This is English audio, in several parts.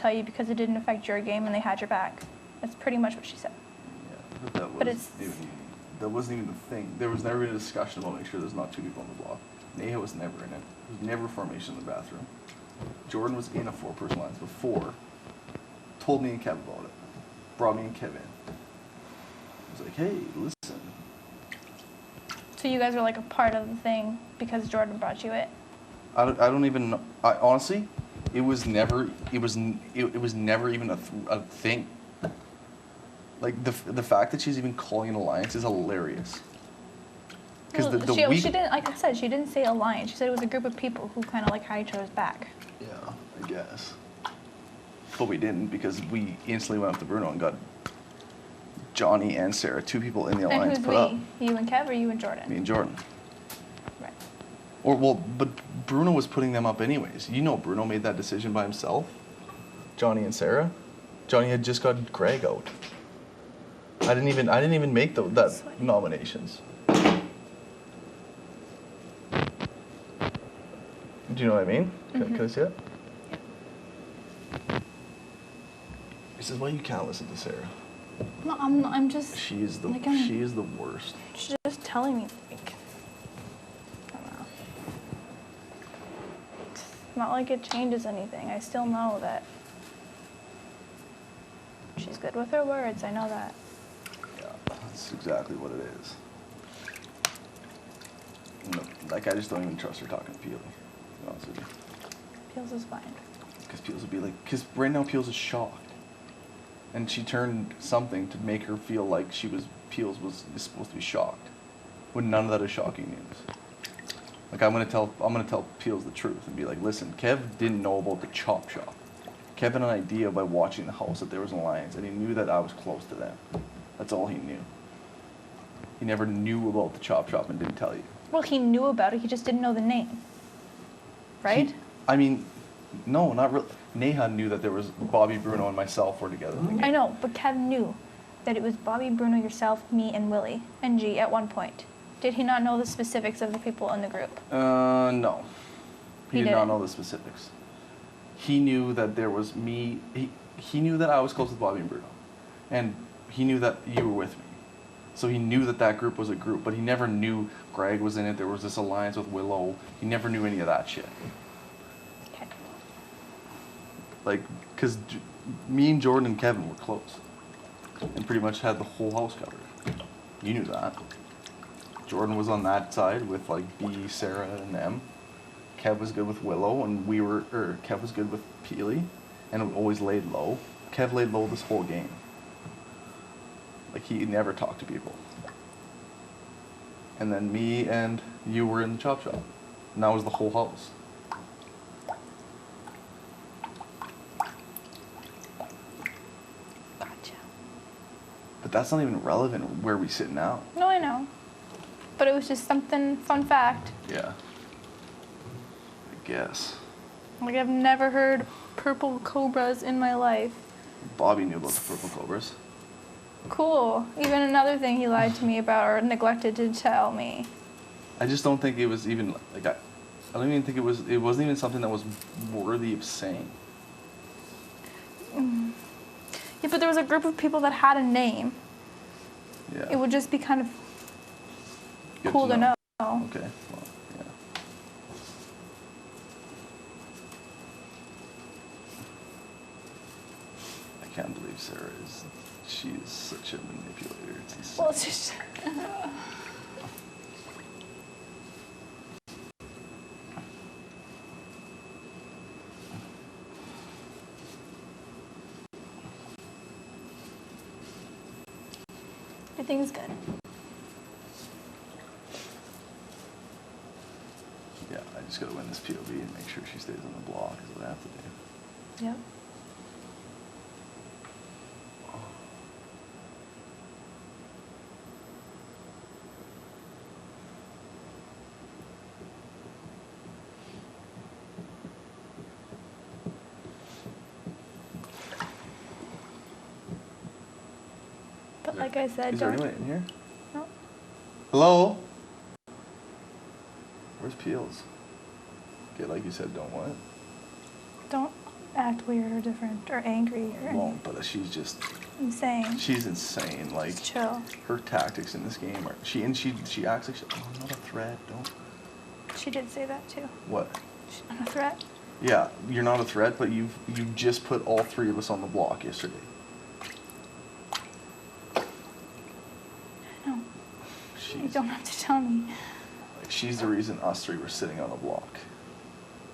tell you because it didn't affect your game and they had your back. That's pretty much what she said. Yeah, that wasn't even the thing. There was never a discussion about making sure there's not two people on the block. Neha was never in it. There was never formation in the bathroom. Jordan was in a 4-person lines before. Told me and Kev about it. Brought me and Kev in. Was like, hey, listen. So you guys were like a part of the thing because Jordan brought you it? I don't even know. Honestly, it was never even a thing. Like the fact that she's even calling an alliance is hilarious. Because well, she didn't, like I said, she didn't say alliance. She said it was a group of people who kind of like had each other's back. Yeah, I guess. But we didn't, because we instantly went up to Bruno and got Johnny and Sarah, 2 people in the alliance and put up. You and Kev, or you and Jordan? Me and Jordan. Right. But Bruno was putting them up anyways. You know, Bruno made that decision by himself. Johnny and Sarah. Johnny had just got Greg out. I didn't even make that nominations. Do you know what I mean? Mm-hmm. Can I see it? He says, "Why you can't listen to Sarah?" No, I'm just. She is the worst. She's just telling me, like, I don't know. It's not like it changes anything. I still know that she's good with her words. I know that. Yeah, that's exactly what it is. No, like, I just don't even trust her talking to Peely, to be honest with you. Peels is fine. Because Peels would be like, because right now Peels is shocked. And she turned something to make her feel like Peels is supposed to be shocked. When none of that is shocking news. Like, I'm gonna tell Peels the truth and be like, listen, Kev didn't know about the chop shop. Kev had an idea by watching the house that there was an alliance, and he knew that I was close to them. That's all he knew. He never knew about the chop shop and didn't tell you. Well, he knew about it, he just didn't know the name. Right? No, not really. Neha knew that there was Bobby, Bruno, and myself were together. I know, but Kev knew that it was Bobby, Bruno, yourself, me, and Willie, and G at one point. Did he not know the specifics of the people in the group? No. He did not didn't. know the specifics. He knew that there was me. He knew that I was close with Bobby and Bruno. And he knew that you were with me. So he knew that group was a group, but he never knew Greg was in it. There was this alliance with Willow. He never knew any of that shit. Okay. Like, because me and Jordan and Kevin were close. And pretty much had the whole house covered. You knew that. Jordan was on that side with, like, B, Sarah, and them. Kev was good with Willow, and Kev was good with Peely, and always laid low. Kev laid low this whole game. Like, he never talked to people. And then me and you were in the chop shop. And that was the whole house. Gotcha. But that's not even relevant where we sit now. No, I know. But it was just something, fun fact. Yeah. I guess. Like, I've never heard Purple Cobras in my life. Bobby knew about the Purple Cobras. Cool. Even another thing he lied to me about or neglected to tell me. I just don't think it was even, like, I don't even think it wasn't even something that was worthy of saying. Yeah, but there was a group of people that had a name. Yeah. It would just be kind of Good cool to know. Okay, well, yeah. I can't believe Sarah she is such a manipulator. It's insane. Well, it's just... Everything's good. Yeah, I just gotta win this POV and make sure she stays on the block is what I have to do. Yep. But like I said, is there anyone in here? No. Hello? Where's Peels? Okay, like you said, don't what? Don't ask act weird or different or angry or Won't, but she's just insane. she's insane. Like Just chill. her tactics in this game are she acts like I'm not a threat. Don't. She did say that too. What? She's not a threat. Yeah, you're not a threat, but you just put all three of us on the block yesterday. No. You She's don't have to tell me. like she's the reason us three were sitting on the block.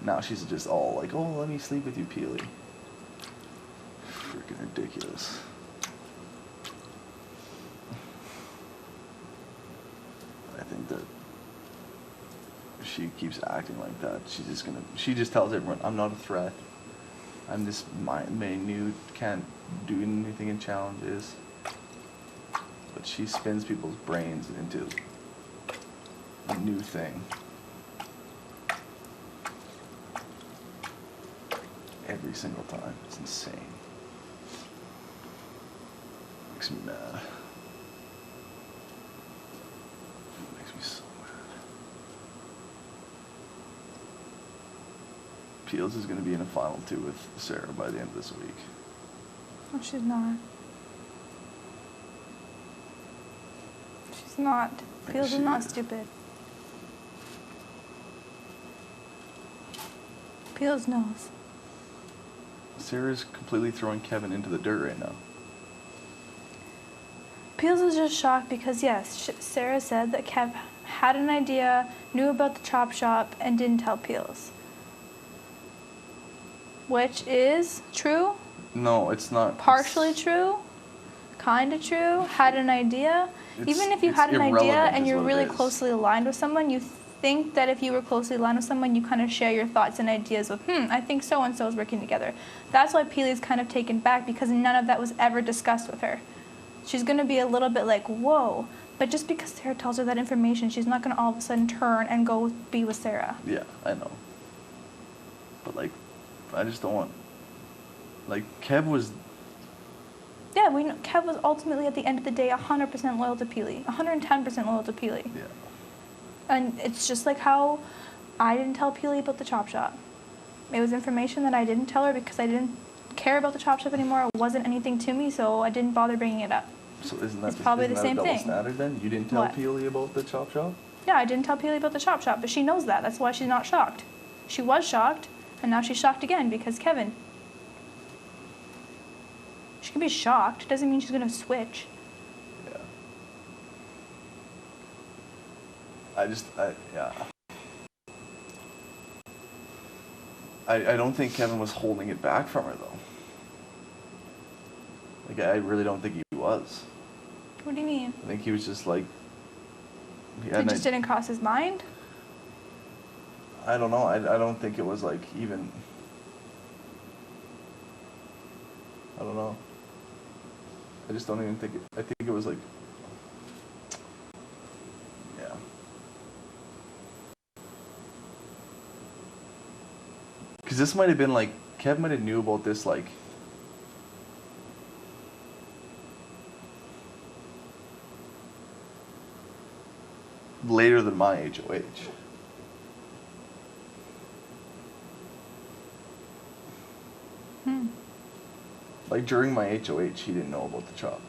Now she's just all like, "Oh, let me sleep with you, Peely." Freaking ridiculous. I think that if she keeps acting like that, she just tells everyone, "I'm not a threat. I'm this minute, can't do anything in challenges." But she spins people's brains into a new thing. Every single time. It's insane. Makes me mad. It makes me so mad. Peels is going to be in a final 2 with Sarah by the end of this week. No, she's not. She's not. Peels is not stupid. Peels knows. Sarah's completely throwing Kevin into the dirt right now. Peels is just shocked because, yes, Sarah said that Kev had an idea, knew about the chop shop, and didn't tell Peels. Which is true, No, it's not. partially true, kind of true, had an idea. Even if you it's had an idea irrelevant and is you're what it really is. closely aligned with someone, you think that if you were closely aligned with someone, you kind of share your thoughts and ideas of, I think so-and-so is working together. That's why Peely's kind of taken back, because none of that was ever discussed with her. She's going to be a little bit like, whoa. But just because Sarah tells her that information, she's not going to all of a sudden turn and go be with Sarah. Yeah, I know. But, like, I just don't want... Like, Kev was... Yeah, we know Kev was ultimately, at the end of the day, 100% loyal to Peely. 110% loyal to Peely. Yeah. And it's just like how I didn't tell Peely about the chop shop. It was information that I didn't tell her because I didn't care about the chop shop anymore. It wasn't anything to me, so I didn't bother bringing it up. So isn't that, It's probably the same a double thing. standard then? You didn't tell What? Peely about the chop shop? Yeah, I didn't tell Peely about the chop shop, but she knows that. That's why she's not shocked. She was shocked, and now she's shocked again because Kevin. She can be shocked. Doesn't mean she's going to switch. Yeah. Yeah. I don't think Kevin was holding it back from her, though. Like, I really don't think he was. What do you mean? I think he was just like... It just didn't cross his mind? I don't know. I don't think it was, like, even... I don't know. I just don't even think it... I think it was, like... Yeah. Because this might have been, like... Kev might have knew about this, like... later than my HOH. Like, during my HOH, he didn't know about the chop.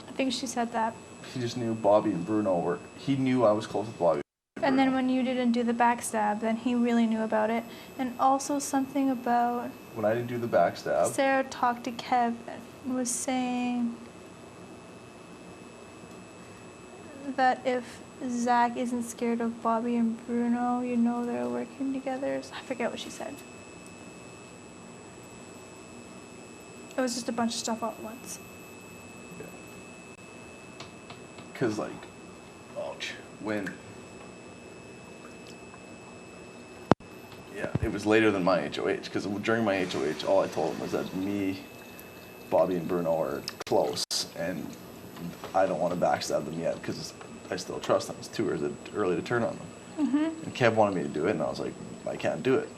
I think she said that. He just knew Bobby and Bruno were... He knew I was close with Bobby And then when you didn't do the backstab, then he really knew about it. And also something about... When I didn't do the backstab... Sarah talked to Kev and was saying that if Zach isn't scared of Bobby and Bruno, you know they're working together. I forget what she said. It was just a bunch of stuff all at once. Yeah. Because, like... Ouch. When... Yeah, it was later than my HOH, because during my HOH, all I told him was that me, Bobby, and Bruno are close, and I don't want to backstab them yet, because I still trust them. It's too early to turn on them. Mm-hmm. And Kev wanted me to do it, and I was like, I can't do it.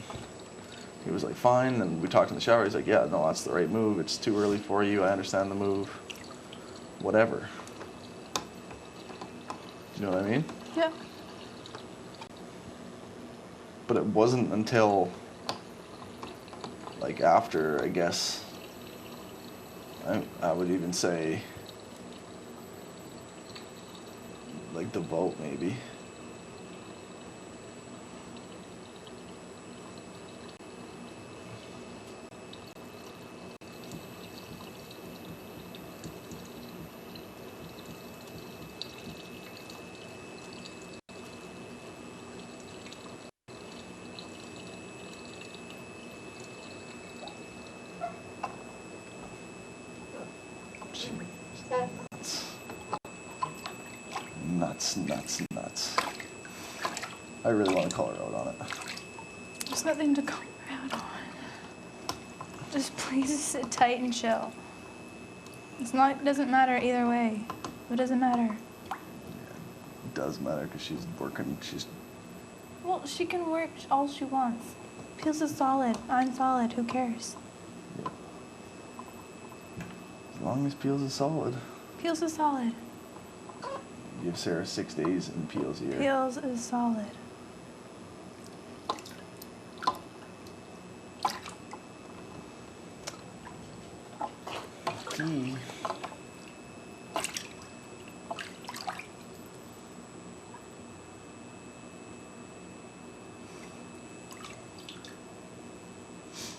He was like, fine, and we talked in the shower. He's like, yeah, no, that's the right move. It's too early for you. I understand the move. Whatever. You know what I mean? Yeah. But it wasn't until like after, I guess, I would even say, like the vote maybe. Nuts. I really want to call her out on it. There's nothing to call her out on. Just please sit tight and chill. It's not. It doesn't matter either way. It doesn't matter. Yeah, it does matter because she's working. Well, she can work all she wants. Peels is solid. I'm solid. Who cares? Yeah. As long as Peels is solid. Peels is solid. Give Sarah 6 days and Peels here. Peels is solid. Tea.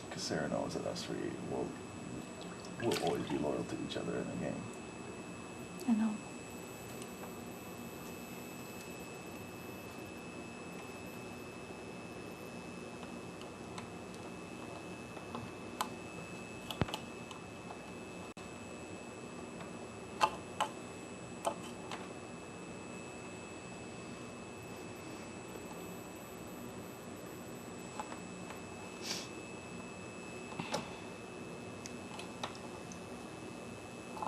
Because Sarah knows that us three will always be loyal to each other in the game. I know.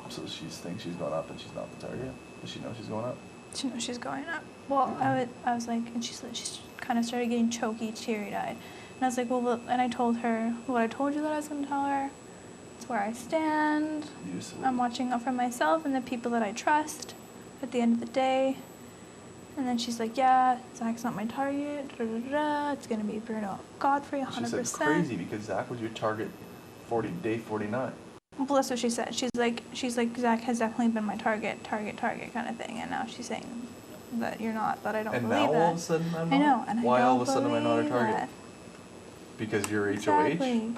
So she thinks she's going up and she's not the target? Does she know she's going up? She knows she's going up. Well, I was like, and she's kind of started getting choky, teary-eyed. And I was like, well, and I told her what I told you that I was going to tell her. It's where I stand. I'm watching out for myself and the people that I trust at the end of the day. And then she's like, yeah, Zach's not my target. Da, da, da, da. It's going to be Bruno Godfrey, 100%. She said crazy because Zach was your target day 49. Well, that's what she said. She's like, Zach has definitely been my target kind of thing. And now she's saying that you're not, that I don't believe that. And now all of a sudden I'm not? I know, and Why I don't all of a sudden am I not a target? that. Because you're Exactly. HOH?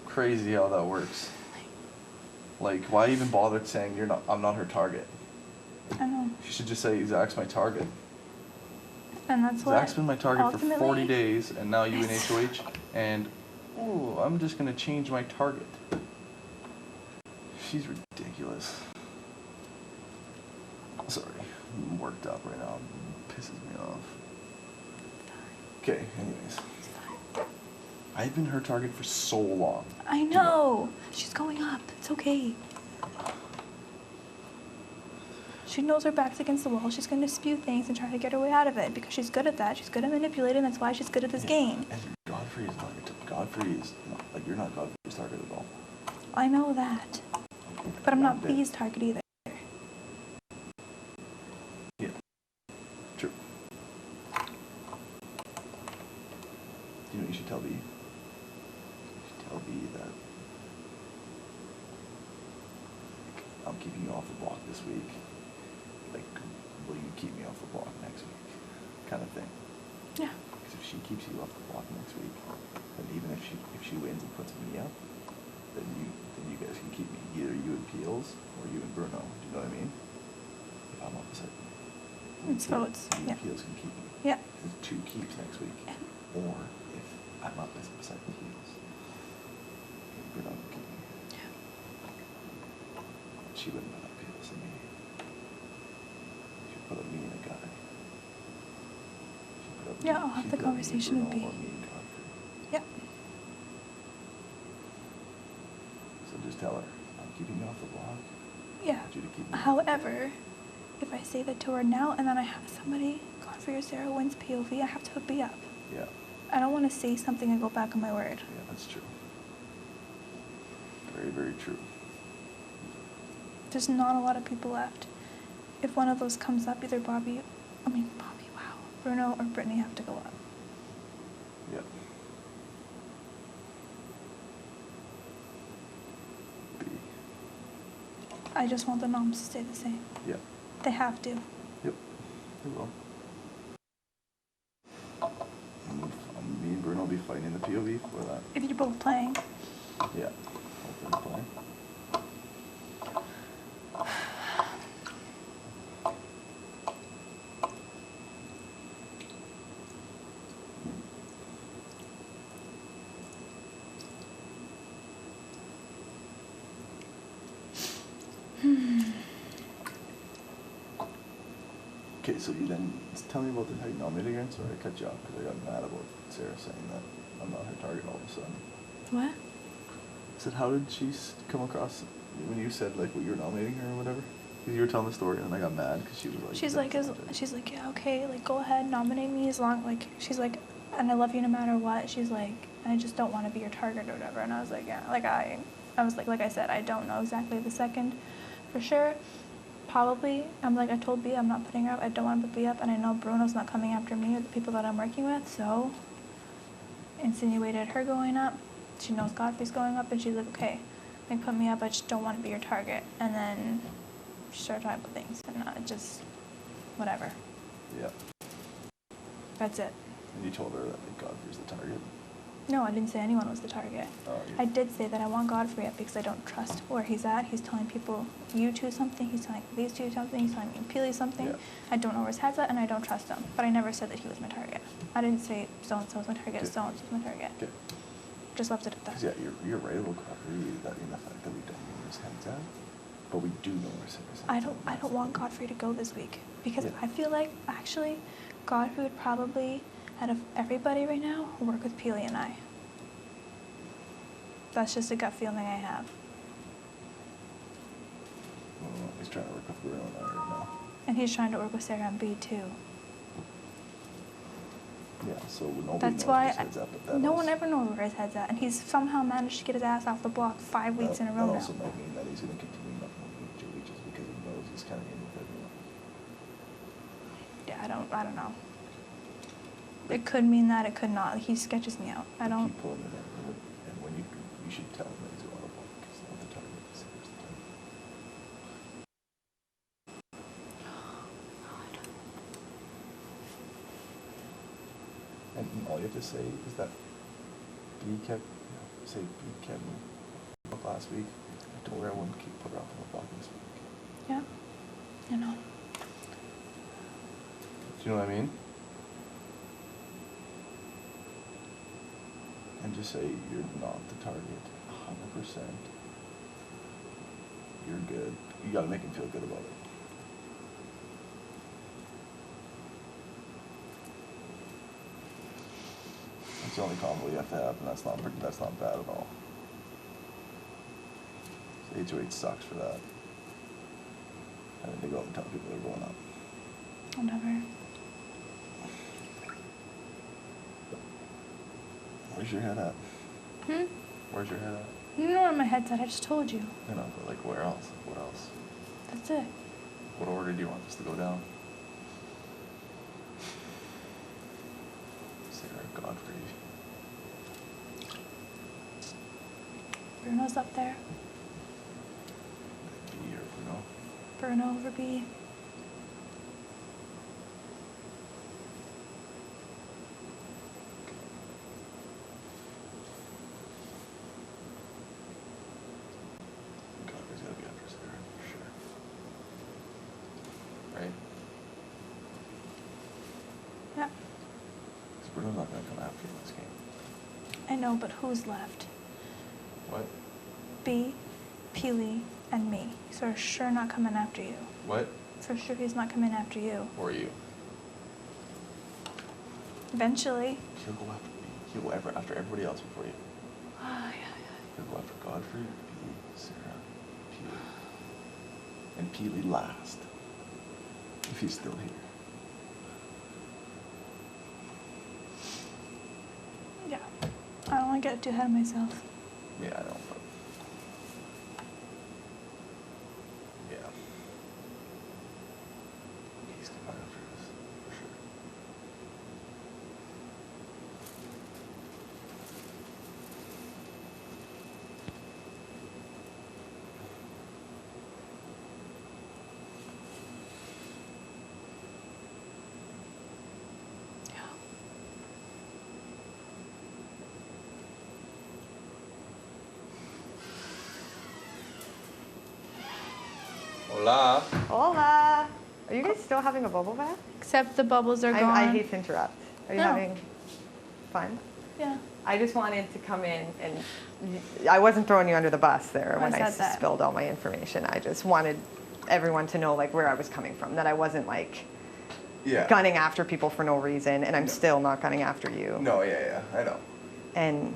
Crazy how that works. Like, why even bother saying I'm not her target? I know. She should just say Zach's my target. And that's what Zach's been my target for 40 ultimately- days, and now you in HOH, and I'm just gonna change my target. She's ridiculous. Sorry, I'm worked up right now. It pisses me off. Okay, anyways. I've been her target for so long. I know. She's going up. It's okay. She knows her back's against the wall. She's going to spew things and try to get her way out of it because she's good at that. She's good at manipulating. That's why she's good at this game. And Godfrey is not Godfrey is not, like, you're not Godfrey's target at all. I know that. But I'm not B's target either. Yeah. True. You know what you should tell B? You should tell B that I'm keeping you off the block this week. Like, will you keep me off the block next week? Kind of thing. Yeah. Because if she keeps you off the block next week, then even if she wins and puts me up, then you guys can keep me. Either you and Peels or you and Bruno. Do you know what I mean? If I'm opposite. And so it's, you yeah. and Peels can keep me. Yeah. There's 2 keeps next week. Or if I'm up beside Peels, Bruno can keep me. Yeah. She wouldn't put up Peels and me. She'd put up me and a guy. She'd put up Yeah, me- I'll have she'd the put up me and conversation with Bruno B. or me and Godfrey. Yeah. So just tell her, I'm keeping you off the block. Yeah. I want you to keep me off the However, if I say that to her now and then I have somebody, Godfrey or Sarah wins POV, I have to put B up. block. Yeah. I don't want to say something and go back on my word. Yeah, that's true. Very, very true. There's not a lot of people left. If one of those comes up, either Bobby, wow, Bruno or Brittany have to go up. Yeah. I just want the noms to stay the same. Yeah. They have to. Yep. They will. Me and Bruno will be fighting in the POV for that. If you're both playing. Yeah. Hopefully playing. Okay, so you then tell me about how you nominated again. Sorry, I cut you off because I got mad about Sarah saying that I'm not her target all of a sudden. What? I said, how did she come across when you said like what you were nominating her or whatever? Because you were telling the story and I got mad because she was like. She's like, yeah, okay, like go ahead, nominate me as long, like she's like, and I love you no matter what. She's like, I just don't want to be your target or whatever. And I was like, yeah, like I was like I said, I don't know exactly the second, for sure. Probably, I'm like, I told B I'm not putting her up. I don't want to put B up, and I know Bruno's not coming after me or the people that I'm working with, so insinuated her going up. She knows Godfrey's going up, and she's like, okay, like put me up. I just don't want to be your target. And then she started talking about things, and just whatever. Yeah. That's it. And you told her that like, Godfrey's the target. No, I didn't say anyone was the target. Oh, yeah. I did say that I want Godfrey up because I don't trust where he's at. He's telling people, you two something, he's telling these two something, he's telling me and Peely something. Yeah. I don't know where his head's at, and I don't trust him. But I never said that he was my target. I didn't say so-and-so's my target, Okay. so-and-so's my target. Okay. Just left it at that. Because yeah, you're right about Godfrey that in the fact that we don't know where his head's at, but we do know where his head's at. I don't want Godfrey to go this week because Yeah. I feel like actually Godfrey would probably, out of everybody right now, work with Peely and I. That's just a gut feeling I have. Well, he's trying to work with Bruno and I right now. And he's trying to work with Sarah and B too. Yeah, so nobody That's knows why where his head's at, but that no also, one ever knows where his head's at, and he's somehow managed to get his ass off the block 5 weeks in a row that now. also might mean that he's going to continue not moving with Julie just because he knows he's kind of in with everyone. Yeah, I don't know. It could mean that, it could not. He sketches me out. I don't. Keep pulling it in, and when you should tell him that he's a lot of fun because not the target, he's the target. And all you have to say is that B kept me up last week. I told her I wouldn't put her up on the block this week. Yeah, I know. Do you know what I mean? And just say you're not the target, 100%. You're good. You gotta make him feel good about it. That's the only combo you have to have, and that's not bad at all. So 828 sucks for that. Having to go out and tell people they're going up. Whatever. Where's your head at? Where's your head at? You know where my head's at. I just told you. You know, but like where else? What else? That's it. What order do you want this to go down? Sarah, Godfrey. Bruno's up there. B or Bruno? Bruno over B. Godfrey's gotta be after Sarah, for sure. Right? Yeah. Because Bruno's not gonna come after you in this game. I know, but who's left? What? B, Peely, and me. So we're sure not coming after you. What? For sure he's not coming after you. Or you? Eventually. He'll go after me. He'll go after everybody else before you. Yeah. He'll go after Godfrey, B, Sarah, Peely. And Peely last. If he's still here. Yeah. I don't want to get too ahead of myself. Yeah, I don't, but... Yeah. He's coming after us, for sure. Hola. Hola. Are you guys still having a bubble bath? Except the bubbles are gone. I hate to interrupt. Are you No. having fun? Yeah. I just wanted to come in and I wasn't throwing you under the bus there when I said that. spilled all my information. I just wanted everyone to know like where I was coming from, that I wasn't like gunning after people for no reason, and I'm still not gunning after you. No, yeah, I know. And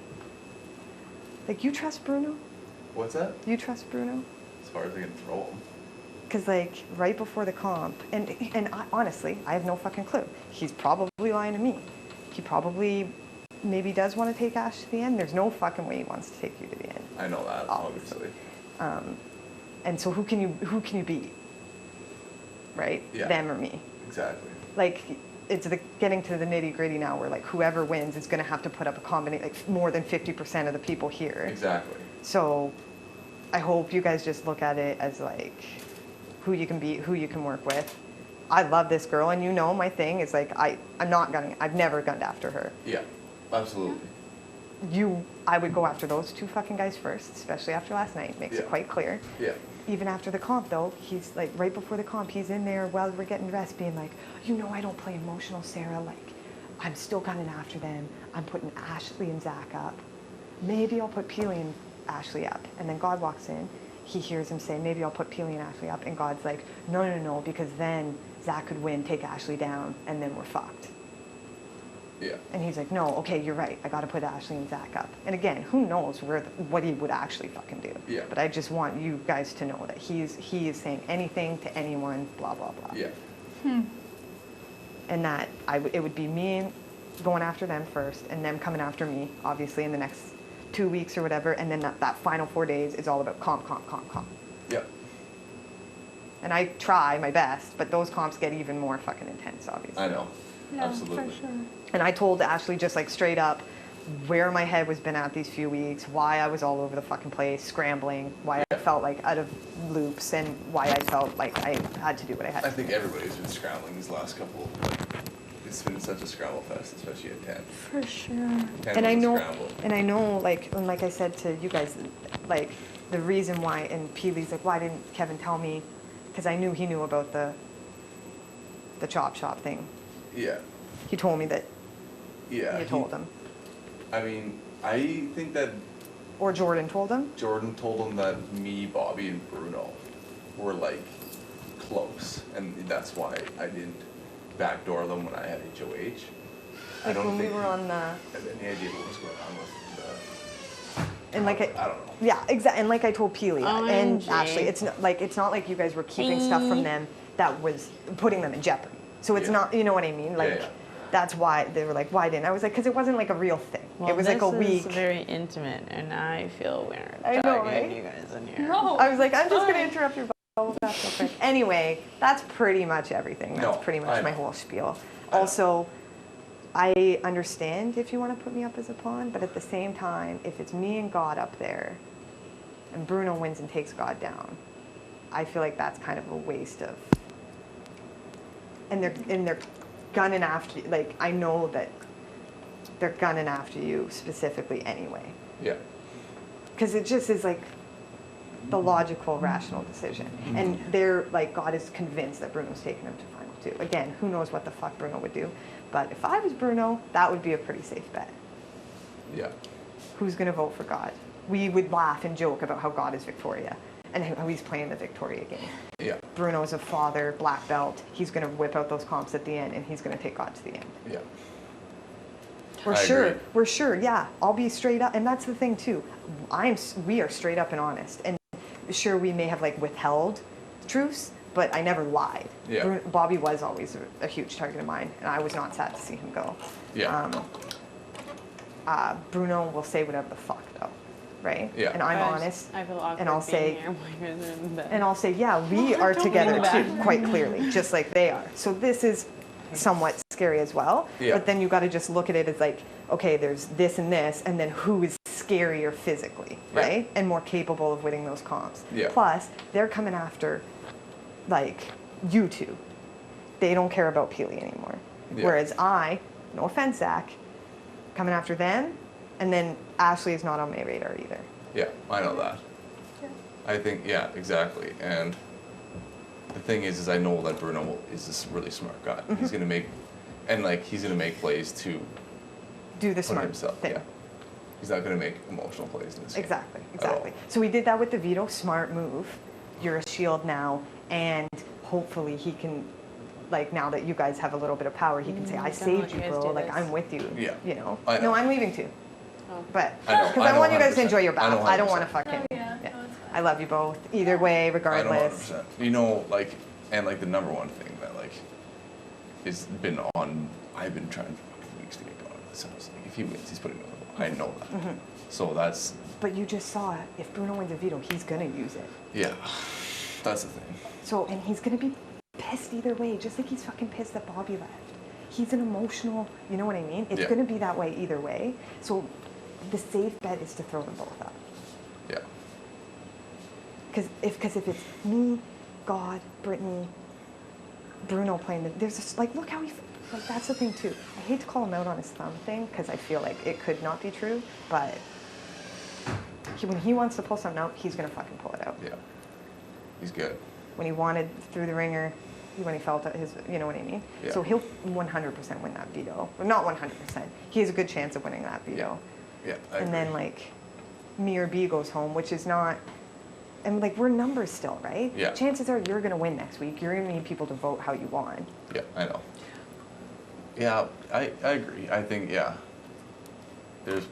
like, you trust Bruno? What's that? You trust Bruno? As far as I can throw him. Because like right before the comp, and I, honestly, I have no fucking clue. He's probably lying to me. He probably maybe does want to take Ash to the end. There's no fucking way he wants to take you to the end. I know that, obviously. And so who can you beat? Right? Yeah. Them or me? Exactly. Like, it's getting to the nitty gritty now, where like whoever wins is going to have to put up a combination, like more than 50% of the people here. Exactly. So I hope you guys just look at it as like who you can beat, who you can work with. I love this girl, and you know my thing is like I've never gunned after her. Yeah, absolutely. I would go after those two fucking guys first, especially after last night. Makes it quite clear. Yeah. Even after the comp, though, he's like, right before the comp, he's in there while we're getting dressed being like, you know, I don't play emotional, Sarah. Like, I'm still gunning after them. I'm putting Ashley and Zach up. Maybe I'll put Peely and Ashley up. And then God walks in. He hears him say, maybe I'll put Peely and Ashley up. And God's like, no, because then Zach could win, take Ashley down, and then we're fucked. Yeah. And he's like, no, okay, you're right. I got to put Ashley and Zach up. And again, who knows what he would actually fucking do. Yeah. But I just want you guys to know that he is saying anything to anyone, blah, blah, blah. Yeah. And that it would be me going after them first, and them coming after me, obviously, in the next 2 weeks or whatever. And then that final 4 days is all about comp. Yeah. And I try my best, but those comps get even more fucking intense, obviously. I know. Yeah, Absolutely. for sure. And I told Ashley just like straight up where my head was been at these few weeks, why I was all over the fucking place, scrambling, why I felt like out of loops, and why I felt like I had to do what I had to I think do. everybody's been scrambling these last couple. It's been such a scramble fest, especially at 10. For sure. 10 And I was a know, scramble. and I know, like I said to you guys, like the reason why, and Peely's like, why didn't Kevin tell me? Because I knew he knew about the chop shop thing. Yeah. He told me that Yeah. you told him. I mean, I think that Or Jordan told him. Jordan told him that me, Bobby, and Bruno were like close, and that's why I didn't backdoor them when I had HOH. I Like don't when we think were on the, I had any idea what was going on with and like I don't know. yeah, exactly. And like I told Peely and OMG. Ashley, it's not like you guys were keeping stuff from them that was putting them in jeopardy. So it's Yeah. not, you know what I mean? Like yeah. that's why they were like, why didn't I was like, because it wasn't like a real thing. Well, it was like a week. This is very intimate, and I feel weird I know, dragging right? you guys in here. No. I was like, I'm just gonna interrupt your bubble bath real quick. Anyway, that's pretty much everything. That's No, pretty I much my know. whole spiel. I know. Also, I understand if you want to put me up as a pawn, but at the same time, if it's me and God up there, and Bruno wins and takes God down, I feel like that's kind of a waste of. And they're gunning after you. Like, I know that they're gunning after you specifically anyway, Yeah. because it just is like the logical, rational decision. And they're like, God is convinced that Bruno's taking him to final two. Again, who knows what the fuck Bruno would do. But if I was Bruno, that would be a pretty safe bet. Yeah. Who's going to vote for God? We would laugh and joke about how God is Victoria and how he's playing the Victoria game. Yeah. Bruno's a father, black belt. He's going to whip out those comps at the end, and he's going to take God to the end. Yeah. We're I sure. agree. We're sure. Yeah, I'll be straight up, and that's the thing too. We are straight up and honest, and sure we may have like withheld truths, but I never lied. Yeah. Bobby was always a huge target of mine, and I was not sad to see him go. Yeah. Bruno will say whatever the fuck though, right? Yeah. And I'm Guys, honest, I feel awkward and I'll being say, here while you guys are in bed. and I'll say, yeah, we are Don't together do that. too, quite clearly, just like they are. So this is somewhat scary as well. Yeah. But then you got to just look at it as like, okay, there's this, and then who is scarier physically, Yeah. right? And more capable of winning those comps. Yeah. Plus, they're coming after, like, you two. They don't care about Peely anymore. Yeah. Whereas I, no offense, Zach, coming after them, and then Ashley is not on my radar either. Yeah. I know that. I think, yeah, exactly. And the thing is I know that Bruno is this really smart guy. Mm-hmm. He's gonna make, and like he's gonna make plays to Do the put smart himself. thing. Yeah. He's not gonna make emotional plays in this game Exactly, at exactly. all. So we did that with the veto, smart move. You're a shield now, and hopefully he can, like now that you guys have a little bit of power, he can say, I Don't saved let you, you guys bro, do like this. I'm with you. Yeah. You know? I know. No, I'm leaving too. Oh. But, I know, because I I know want you guys to 100%. enjoy your I know bath. I don't want to 100%. fucking, Oh, yeah. No, it's fine. I love you both. Either way, I know regardless. 100%. You know, like, and like the number one thing that like has been on, I've been trying for fucking weeks to get going. So it's like, if he wins, he's putting another one. I know that. Mm-hmm. So that's, But you just saw it. If Bruno wins a veto, he's going to use it. yeah, that's the thing. So, and he's going to be pissed either way, just like he's fucking pissed that Bobby left. He's an emotional, you know what I mean? It's Yeah. going to be that way either way. So the safe bet is to throw them both up. Yeah. Because if it's me, God, Brittany, Bruno playing, there's this, like, look how he, like, that's the thing too. I hate to call him out on his thumb thing because I feel like it could not be true, but when he wants to pull something out, he's going to fucking pull it out. Yeah. He's good. When he wanted through the ringer, when he felt his, you know what I mean? Yeah. So he'll 100% win that veto. Well, not 100%. He has a good chance of winning that veto. Yeah. I And agree. then like me or B goes home, which is not, and like we're numbers still, right? Yeah. Chances are you're gonna win next week. You're gonna need people to vote how you want. Yeah, I know. Yeah, I agree. I think, yeah. There's,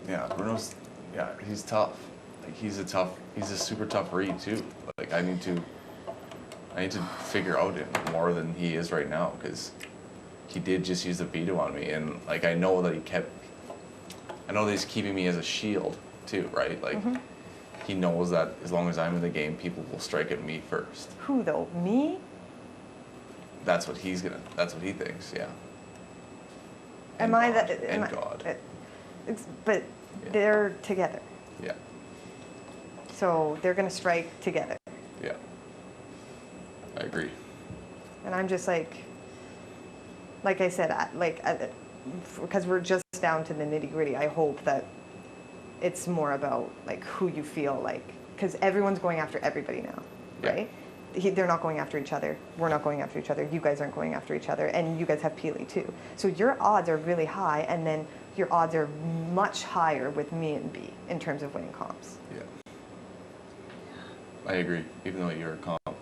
yeah, Bruno's, yeah, he's tough. Like he's a super tough read too. Like I need to figure out him more than he is right now because he did just use the veto on me, and like I know that he's keeping me as a shield too, right? Like he knows that as long as I'm in the game, people will strike at me first. Who though? Me? That's what he thinks, yeah. Am And I God, that? and God. But Yeah. they're together, Yeah, so they're gonna strike together. yeah. I agree. And I'm just like I said, because we're just down to the nitty gritty. I hope that it's more about like who you feel like, because everyone's going after everybody now, Yeah. right? They're not going after each other. We're not going after each other. You guys aren't going after each other, and you guys have Peely too. So your odds are really high, and then your odds are much higher with me and B in terms of winning comps. Yeah. I agree. Even though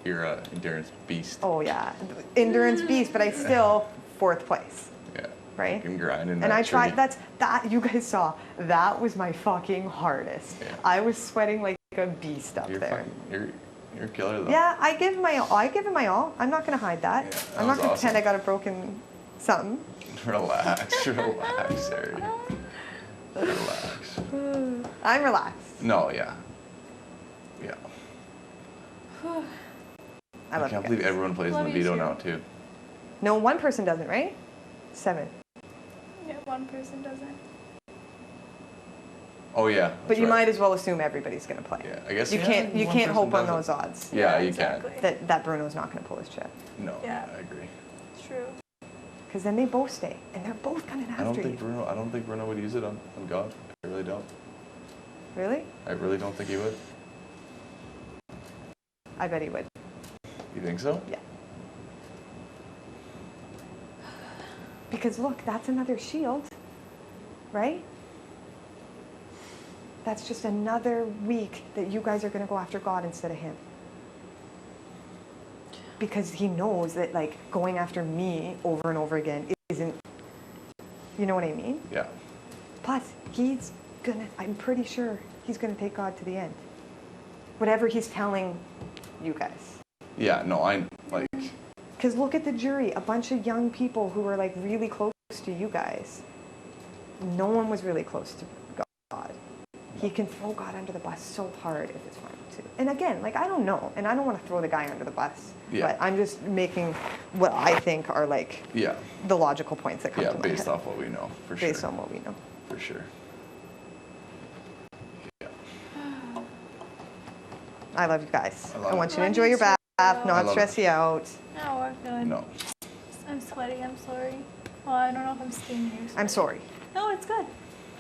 you're a endurance beast. Oh yeah, endurance beast, but I still fourth place. Yeah. Right? Fucking grinding. And that I tried, tree. that you guys saw, that was my fucking hardest. Yeah. I was sweating like a beast up You're there. fucking, you're a killer though. Yeah, I give my all. I'm not gonna hide that. Yeah, that I'm not was gonna awesome. pretend I got a broken something. Relax, Sari. Relax. I'm relaxed. No, yeah. Yeah. I love can't you believe guys. everyone plays in Love the you veto too. now too. No, one person doesn't, right? 7. Yeah, one person doesn't. Oh yeah. But that's you right. might as well assume everybody's gonna play. Yeah, I guess You yeah, can't one person hope on doesn't. those odds Yeah, you exactly. that Bruno's not gonna pull his chip. No. Yeah. I agree. True. Because then they both stay, and they're both coming I don't after think you. Bruno would use it on God. I really don't. Really? I really don't think he would. I bet he would. You think so? Yeah. Because look, that's another shield, right? That's just another week that you guys are going to go after God instead of him. Because he knows that like going after me over and over again isn't, you know what I mean? Yeah. Plus, I'm pretty sure he's going to take God to the end. Whatever he's telling you guys. Yeah. No, I like. Because look at the jury, a bunch of young people who were like really close to you guys. No one was really close to God. He can throw God under the bus so hard if it's fun too. And again, like I don't know, and I don't want to throw the guy under the bus. Yeah. But I'm just making what I think are like Yeah. the logical points that come Yeah. to my Based head. off what we know, for sure. Based on what we know. For sure. Yeah. I love you guys. I love I want you. you to Love enjoy you your bath, too. I not love stress it. you out. No, we're feeling. No. I'm sweating. I'm sorry. Well, I don't know if I'm stinging you. I'm sorry. No, it's good.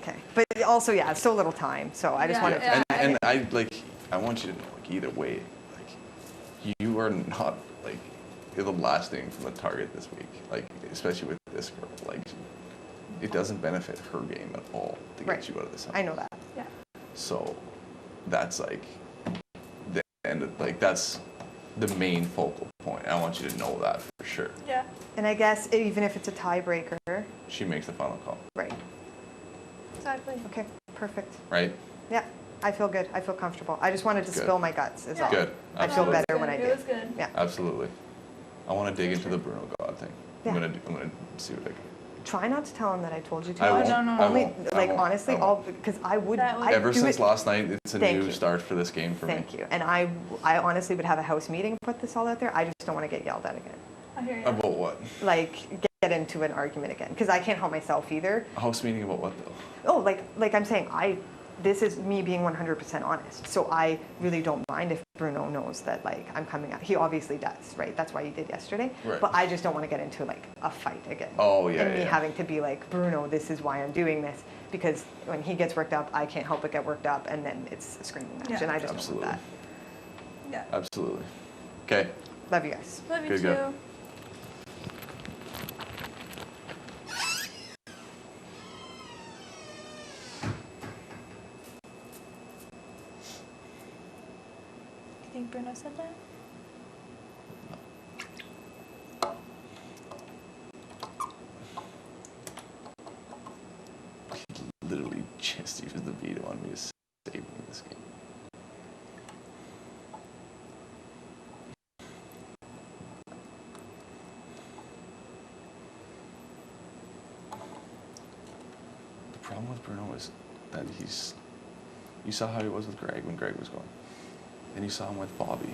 Okay. But also, yeah, it's so little time, so I just Yeah, wanted to... yeah. And I want you to know, like, either way, like, you are not, like, you're the last thing from the target this week. Like, especially with this girl. Like, it doesn't benefit her game at all to get you out of this house. I know that. Yeah. So, that's, like, the end of, like, that's the main focal point. I want you to know that for sure. Yeah. And I guess even if it's a tiebreaker, She makes the final call. right? Exactly. Okay, perfect. Right? Yeah, I feel good. I feel comfortable. I just wanted to Good. spill my guts. Is all. Good. I feel Absolutely. better when I It did. was good. Yeah. Absolutely. I want to dig into the Bruno God thing. Yeah. I'm gonna see what I can. Try not to tell him that I told you to. I won't. no, no. I Only, won't. I like, won't. honestly, I won't. because I would. That would- I'd Ever do since it- last night, it's a Thank new you. start for this game for me. Thank you. And I honestly would have a house meeting, put this all out there. I just don't want to get yelled at again. I hear you. About what? Like, get into an argument again. Because I can't help myself either. A house meeting about what though? Oh, like I'm saying, this is me being 100% honest. So I really don't mind if Bruno knows that, like, I'm coming out. He obviously does, right? That's why he did yesterday. Right. But I just don't want to get into, like, a fight again. Oh, yeah, And me yeah. having to be like, Bruno, this is why I'm doing this. Because when he gets worked up, I can't help but get worked up. And then it's a screaming match. Yeah. And I just Absolutely. don't want Yeah. Absolutely. Okay. that. Love you guys. Love you Good too. go. You think Bruno said that? He literally just used the veto on me to save me this game. The problem with Bruno is that you saw how he was with Greg when Greg was going. And you saw him with Bobby